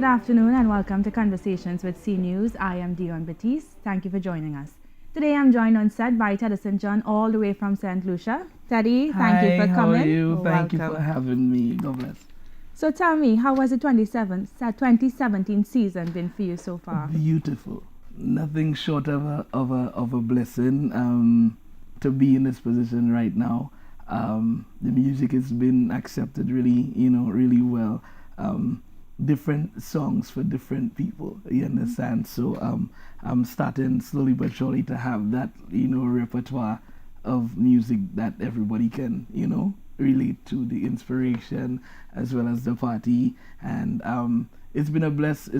Good afternoon and welcome to Conversations with C News. I am Dionne Baptiste. Thank you for joining us. Today I'm joined on set by Teddyson John all the way from St Lucian. Teddy, thank you for coming. How are you? Thank you for having me. God bless. So tell me, how was the 2017 season been for you so far? Beautiful. Nothing short of a blessing to be in this position right now. The music has been accepted really well. Different songs for different people, you understand? So I'm starting slowly but surely to have that, repertoire of music that everybody can, relate to, the inspiration as well as the party. And it's been a blessed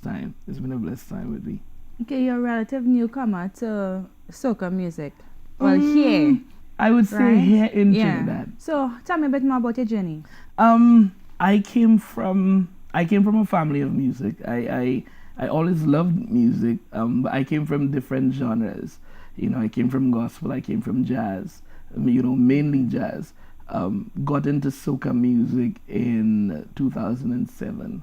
time. It's been a blessed time with me. Okay, you're a relative newcomer to soca music. Well, here. I would say right? Here in Trinidad. So tell me a bit more about your journey. I came from a family of music. I always loved music, but I came from different genres. I came from gospel, I came from jazz, mainly jazz. Got into soca music in 2007.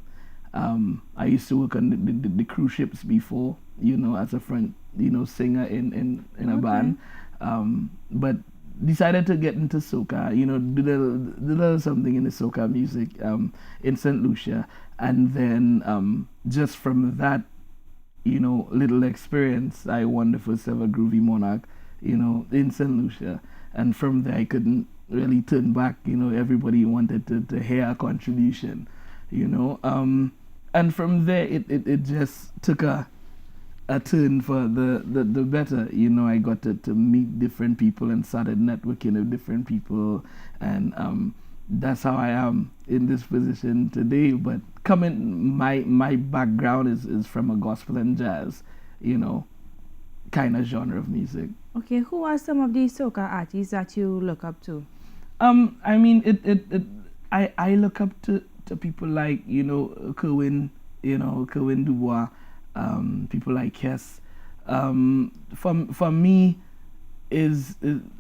I used to work on the cruise ships before, as a front, singer in a band. But decided to get into soca, did a little something in the soca music in St Lucia, and then just from that, little experience, I won the first ever Groovy Monarch, in St Lucia, and from there I couldn't really turn back. Everybody wanted to hear a contribution, and from there it just took a turn for the better. I got to meet different people and started networking with different people, and that's how I am in this position today. But my background is from a gospel and jazz, kind of genre of music. Okay, who are some of these soca artists that you look up to? I mean, I look up to people like, Kerwin, Kerwin Dubois, people like Hess. For me, is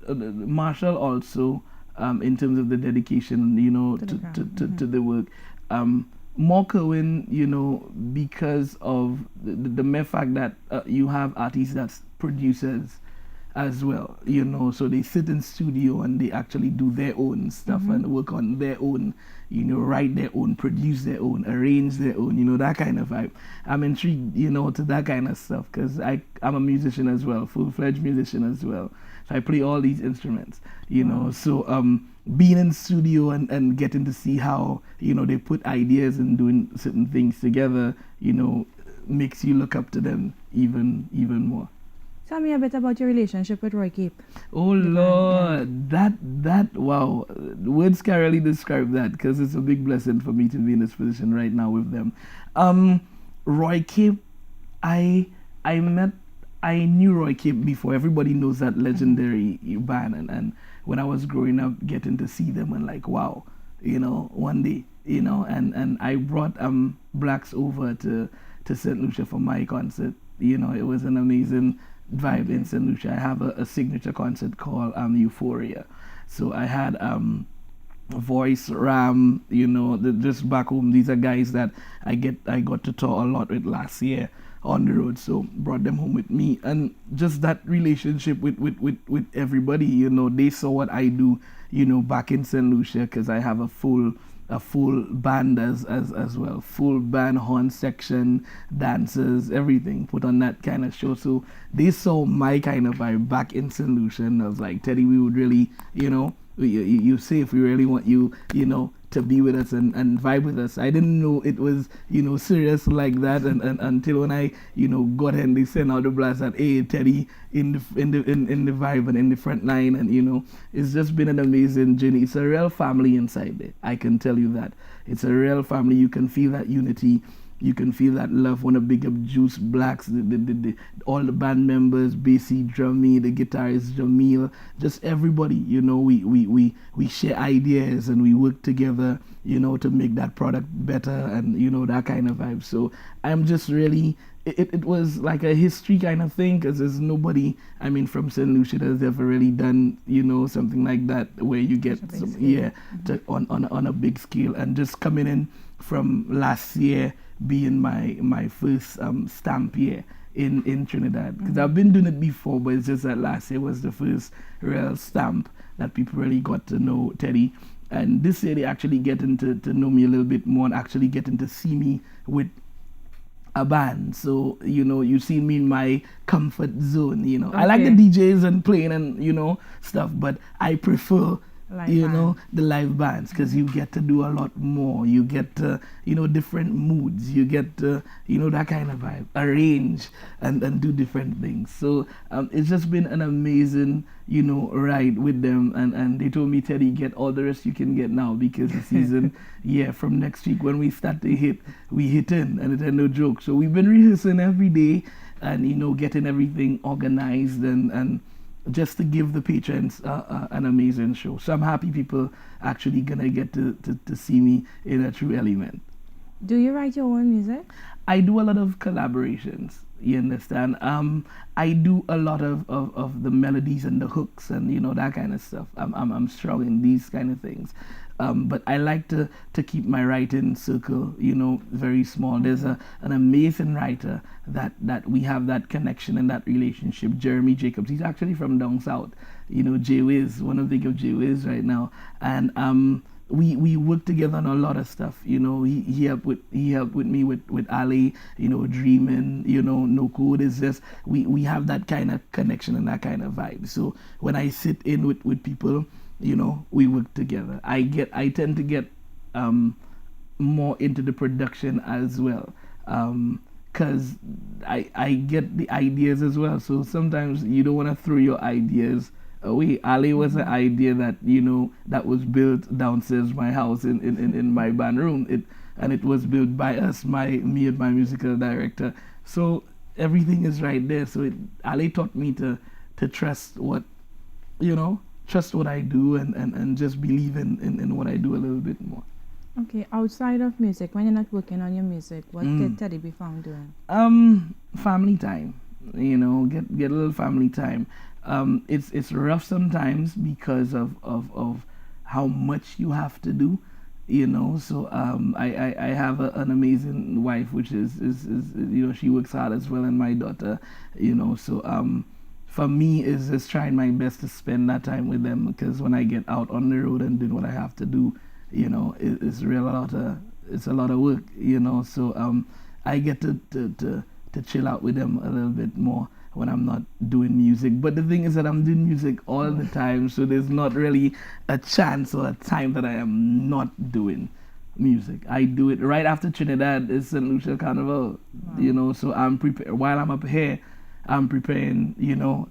Marshall also, in terms of the dedication, to the work. More Kerwin, because of the mere fact that you have artists that's producers as well, so they sit in studio and they actually do their own stuff and work on their own, write their own, produce their own, arrange their own, that kind of vibe. I'm intrigued, to that kind of stuff because I'm a musician as well, full-fledged musician as well. So I play all these instruments, so being in studio and getting to see how, they put ideas and doing certain things together, makes you look up to them even more. Tell me a bit about your relationship with Roy Cape. Oh Lord, that wow, words can't really describe that because it's a big blessing for me to be in this position right now with them. Roy Cape, I knew Roy Cape before. Everybody knows that legendary band, and when I was growing up, getting to see them and like, wow, one day, and I brought Blacks over to St Lucia for my concert. It was an amazing vibe in St Lucia. I have a signature concert called Euphoria. So I had Voice, Ram, just back home. These are guys that I got to tour a lot with last year on the road, so brought them home with me, and just that relationship with everybody. They saw what I do, back in St Lucia, because I have a full band as well, full band, horn section, dancers, everything put on that kind of show. So they saw my kind of vibe back in St Lucia, and I was like, Teddy, we would really, you say if we really want you, to be with us and vibe with us. I didn't know it was, serious like that, and until when I, got and they sent out the blast that, hey, Teddy in the vibe and in the front line, and it's just been an amazing journey. It's a real family inside there. I can tell you that. It's a real family. You can feel that unity. You can feel that love. Want to big up Juice Blacks, all the band members, Bassy, Drummy, the guitarist Jamil, just everybody. We share ideas and we work together, to make that product better, and that kind of vibe. So I'm just really it was like a history kind of thing, because there's nobody, I mean, from St Lucian has ever really done, something like that where you get some, on a big scale. And just coming in from last year being my first stamp year in Trinidad, because I've been doing it before, but it's just that last year was the first real stamp that people really got to know Teddy. And this year they actually getting to know me a little bit more and actually getting to see me with a band. So, you see me in my comfort zone, Okay. I like the DJs and playing and, stuff, but I prefer, the live bands, because you get to do a lot more. You get to, different moods. You get to, that kind of vibe, arrange and do different things. So it's just been an amazing, ride with them. And they told me, Teddy, get all the rest you can get now, because the season, from next week when we start to hit, we hit in, and it ain't no joke. So we've been rehearsing every day and, getting everything organized and just to give the patrons an amazing show. So I'm happy people actually gonna get to see me in a true element. Do you write your own music? I do a lot of collaborations, you understand? I do a lot of the melodies and the hooks and, that kind of stuff. I'm strong in these kind of things. But I like to keep my writing circle, very small. There's an amazing writer that we have that connection and that relationship, Jeremy Jacobs. He's actually from down south, J-Wiz, one of the big of J-Wiz right now. And we work together on a lot of stuff. He helped with me with Allez, Dreaming, No Code. Is just we have that kind of connection and that kind of vibe. So when I sit in with people, we work together. I tend to get more into the production as well, because I get the ideas as well. So sometimes you don't want to throw your ideas away. Allez was an idea that that was built downstairs my house in my band room. It was built by us, me and my musical director. So everything is right there. So Allez taught me to trust what trust what I do and just believe in what I do a little bit more. Okay, outside of music, when you're not working on your music, what did Teddy be found doing? Family time. Get a little family time. It's rough sometimes because of how much you have to do. So I have an amazing wife, which is she works hard as well, and my daughter, so for me, is just trying my best to spend that time with them, because when I get out on the road and doing what I have to do, it's a lot of work, So I get to chill out with them a little bit more when I'm not doing music. But the thing is that I'm doing music all the time, so there's not really a chance or a time that I am not doing music. I do it right after Trinidad is St Lucian Carnival, So I'm prepared while I'm up here. I'm preparing,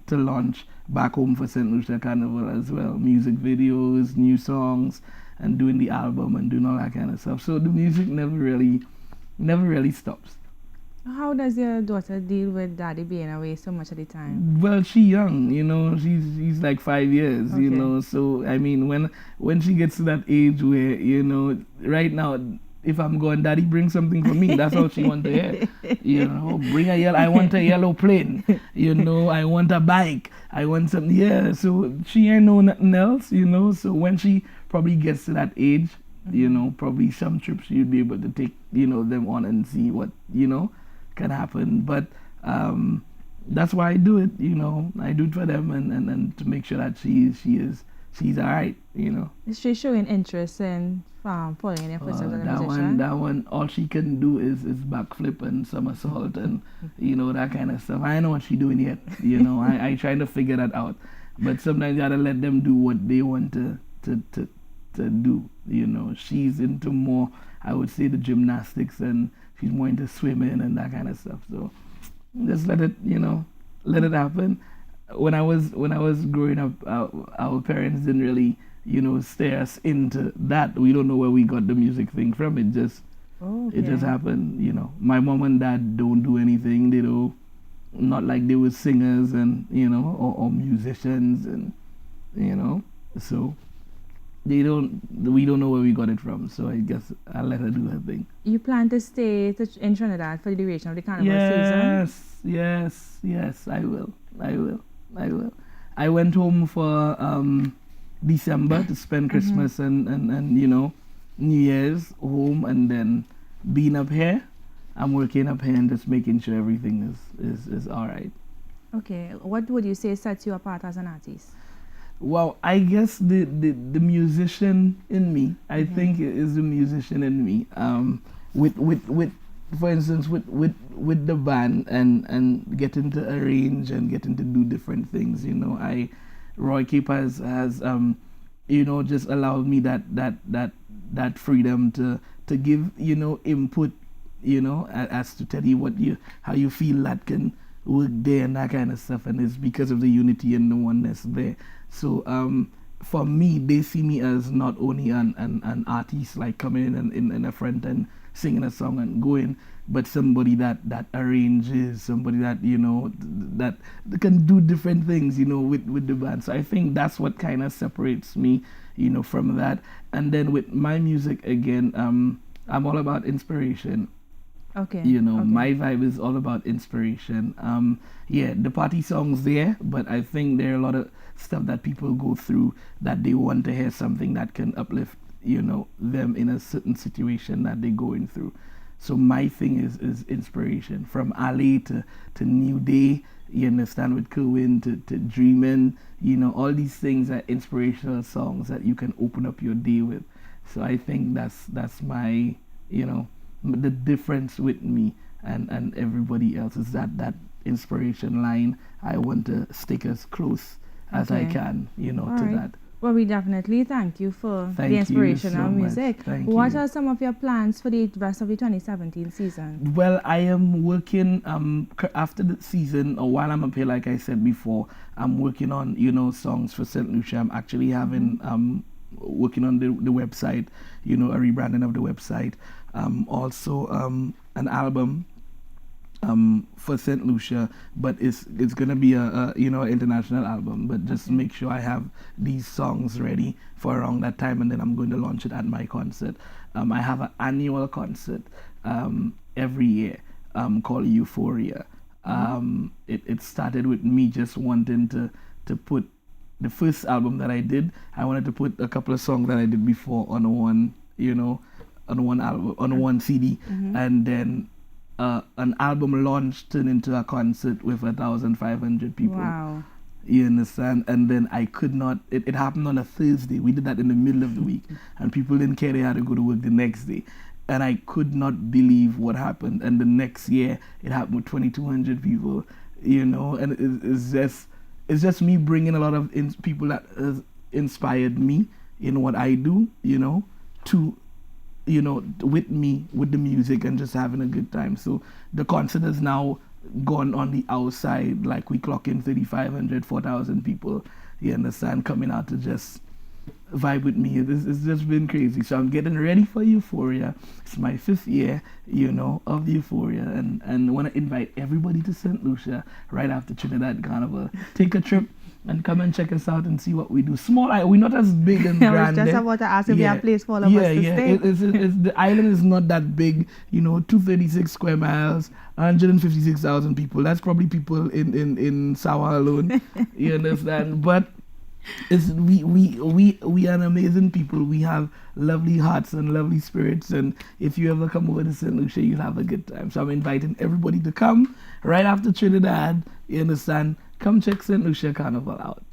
to launch back home for St. Lucia Carnival as well. Music videos, new songs, and doing the album and doing all that kind of stuff. So the music never really stops. How does your daughter deal with daddy being away so much of the time? Well, she's young, she's like 5 years, So I mean, when she gets to that age where, right now, if I'm going, daddy, bring something for me. That's all she wants to hear. Bring I want a yellow plane. I want a bike. I want something. Yeah, so she ain't know nothing else, So when she probably gets to that age, probably some trips she'd be able to take, them on and see what, can happen. But that's why I do it, I do it for them and to make sure that she's all right, Is she showing interest in following in your footsteps as a musician? That one, all she can do is backflip and somersault and, that kind of stuff. I know what she's doing yet, I try to figure that out. But sometimes you gotta let them do what they want to do, She's into more, I would say, the gymnastics, and she's more into swimming and that kind of stuff. So just let it happen. When I was growing up, our parents didn't really, steer us into that. We don't know where we got the music thing from. It just happened. My mom and dad don't do anything. They don't, not like they were singers and or musicians and so we don't know where we got it from. So I guess I'll let her do her thing. You plan to stay in Trinidad for the duration of the carnival season? Yes, I will. I went home for December to spend Christmas and New Year's home, and then being up here, I'm working up here and just making sure everything is all right. Okay, what would you say sets you apart as an artist? Well, I guess the musician in me, I think it is the musician in me. With for instance, with the band and getting to arrange and getting to do different things, Roy Cape has just allowed me that freedom to give input, as to tell you how you feel that can work there and that kind of stuff, and it's because of the unity and the oneness there. So for me, they see me as not only an artist like coming in the front and singing a song and going, but somebody that arranges, somebody that that can do different things with the band. So I think that's what kind of separates me from that. And then with my music again, I'm all about inspiration. Okay. My vibe is all about inspiration. The party songs there, but I think there are a lot of stuff that people go through that they want to hear something that can uplift, them in a certain situation that they're going through. So my thing is inspiration, from Allez to New Day, you understand, with Kerwin to Dreamin', all these things are inspirational songs that you can open up your day with. So I think that's my, the difference with me and everybody else is that inspiration line. I want to stick as close as I can, to that. Well, we definitely thank you for the inspirational music. What are some of your plans for the rest of the 2017 season? Well, I am working after the season, or while I'm up here, like I said before, I'm working on songs for St Lucian. I'm actually having working on the website, a rebranding of the website. Also an album for St Lucia, but it's gonna be a international album. But just make sure I have these songs ready for around that time, and then I'm going to launch it at my concert. I have an annual concert every year called Euphoria. It started with me just wanting to put the first album that I did. I wanted to put a couple of songs that I did before on one album, on one CD, and then an album launch turned into a concert with 1,500 people. Wow. You understand? And then I could not, it happened on a Thursday. We did that in the middle of the week, and people didn't care, they had to go to work the next day. And I could not believe what happened. And the next year, it happened with 2,200 people, and it's just me bringing a lot of people that has inspired me in what I do, to with me, with the music, and just having a good time. So the concert has now gone on the outside, like we clock in 3,500, 4,000 people, you understand, coming out to just vibe with me. It's just been crazy. So I'm getting ready for Euphoria. It's my 5th year, of Euphoria, and I want to invite everybody to St Lucia right after Trinidad Carnival. Take a trip and come and check us out and see what we do. Small, we're not as big and grand. I was just about to ask if you have a place for all of us to stay. The island is not that big, 236 square miles, 156,000 people. That's probably people in Sawa alone. You understand? But we are an amazing people. We have lovely hearts and lovely spirits, and if you ever come over to St Lucia, you'll have a good time. So I'm inviting everybody to come right after Trinidad. You understand? Come check St Lucia Carnival out.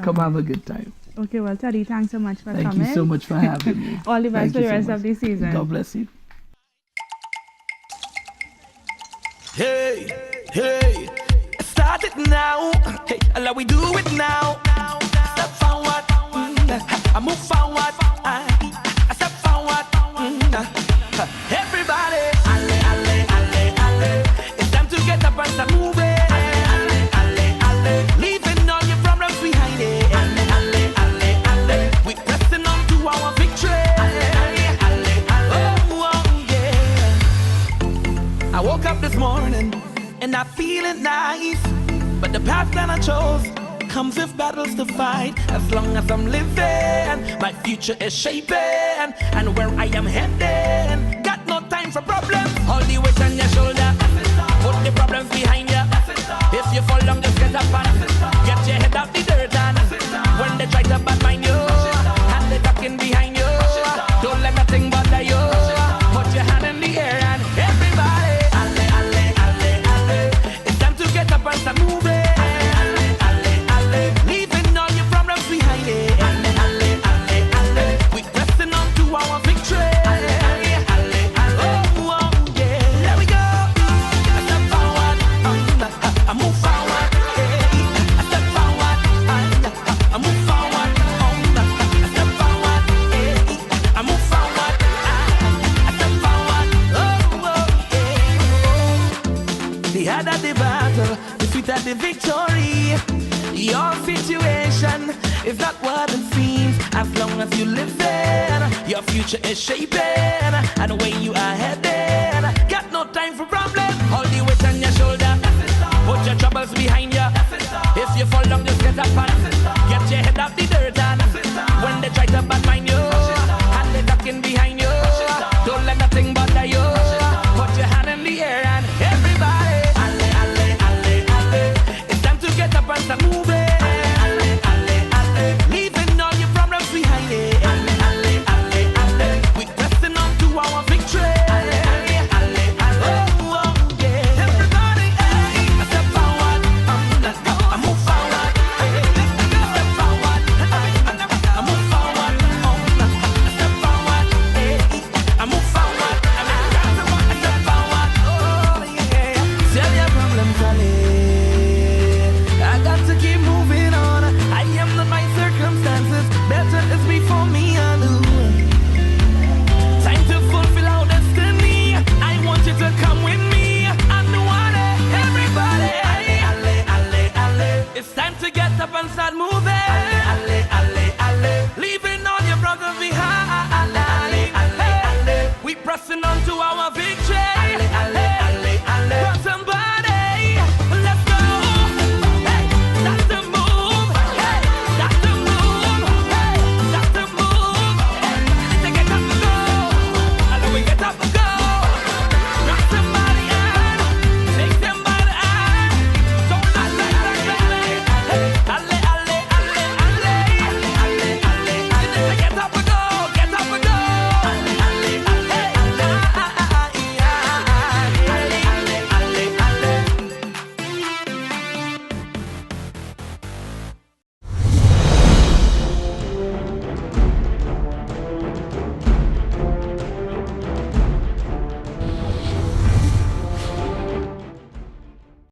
Come have a good time. Okay, well, Teddy, thanks so much for coming. Thank you so much for having me. All the best for the rest of the season. God bless you. Hey, start it now. Hey, allow we do it now. Step forward, I move forward. I step forward. Everybody, allez. It's time to get up and start moving. Allez. Leaving all your problems behind it. Allez. We pressing on to our victory. Allez. Oh, yeah. I woke up this morning and I feeling nice, but the path that I chose comes with battles to fight. As long as I'm living, my future is shaping, and where I am heading, got no time for problems. All the weight on your shoulder, put the problems behind you. If you fall down, just get up and get your head out the dirt. And when they try to badmine you, and they talking behind you, don't let nothing bother you. Put your hand in the air and everybody, allez, allez, allez, allez. It's time to get up and start moving. Allez, allez, allez, leaving all your problems behind it. Allez, allez, allez, allez. We're pressing on to our victory. Allez, allez, allez, allez. Oh, oh, yeah. There we go. I step forward, I move forward. I step forward, I move forward. I step forward, I move forward. I step forward. Oh, oh, yeah. The harder the battle, the sweeter the victory. Your situation is not what it seems. As long as you live in, your future is shaping, and where you are heading, got no time for problems. All the weight on your shoulder, put your troubles behind you. If you fall down, just get up and get your head out the dirt. And when they try to badmine you, and they talking behind you, don't let nothing bother you. Put your hand in the air and everybody, allez, allez, allez, allez. It's time to get up and start moving. Allez, allez, allez, leaving all your problems behind it. Allez, allez, allez, allez. We're pressing on to our victory. Allez, allez, allez, allez. Oh, oh, yeah. Everybody, hey, I step forward, I move forward. I step forward, I move forward. I step forward, I move forward. I step forward, oh yeah. Tell your problems, allez. I got to keep moving on. I am not my circumstances. Better is before me, I know. Time to fulfill our destiny. I want you to come with me. I know everybody. Allez, allez, allez, allez. It's time to get up and start moving.